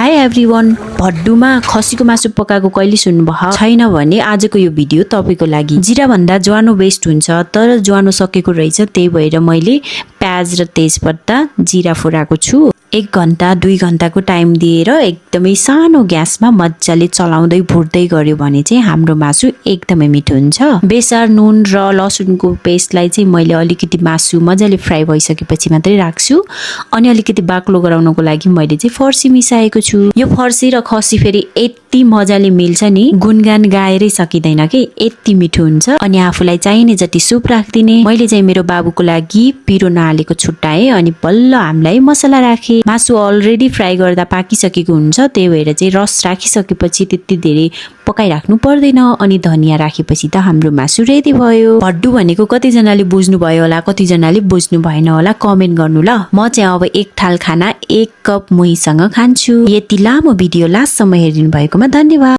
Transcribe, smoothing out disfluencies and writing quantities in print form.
High everyone, भड्डुमा खसीको मासु पकाएको कहिले सुन्नुभयो छैन भने आजको यो भिडियो तपाईको लागि। जिरा भन्दा ज्वानो बेस्ट हुन्छ, तर ज्वानो सकेको रहेछ, त्यही भएर मैले प्याज र तेजपत्ता जिरा फुराएको छु। 1 घण्टा 2 घण्टाको टाइम दिएर एकदमै सानो ग्यासमा मजाले चलाउँदै भुट्दै गर्यो भने चाहिँ हाम्रो मासु एकदमै मिठो हुन्छ। बेसार नुन र लसुनको पेस्टलाई चाहिँ मैले अलिकति मासु मजाले फ्राई भइसकेपछि मात्रै राख्छु। अनि अलिकति बाक्लो गराउनको लागि मैले चाहिँ फर्सी मिसाएको छु। यो फर्सी र खसी फेरि यति मजाले मिल्छ नि, गुणगान गाएरै सकिँदैन के, यति मिठो हुन्छ। अनि आफूलाई चाहिने जति सुप राख्दिने। मैले चाहिँ मेरो बाबुको लागि पिरो नहालेको छुट्टाएँ अनि बल्ल हामीलाई मसला राखेँ। मासु अलरेडी फ्राई गर्दा पाकिसकेको हुन्छ, त्यही भएर चाहिँ रस राखिसकेपछि त्यति धेरै पकाइराख्नु पर्दैन। अनि धनिया राखेपछि त हाम्रो मासु रेडी भयो। भड्डु भनेको कतिजनाले बुझ्नुभयो होला, कतिजनाले बुझ्नु भएन होला, कमेन्ट गर्नु ल। म चाहिँ अब 1 थाल खाना 1 कप मुहीसँग खान्छु। यति लामो भिडियो लास्टसम्म हेरिदिनु भएकोमा धन्यवाद।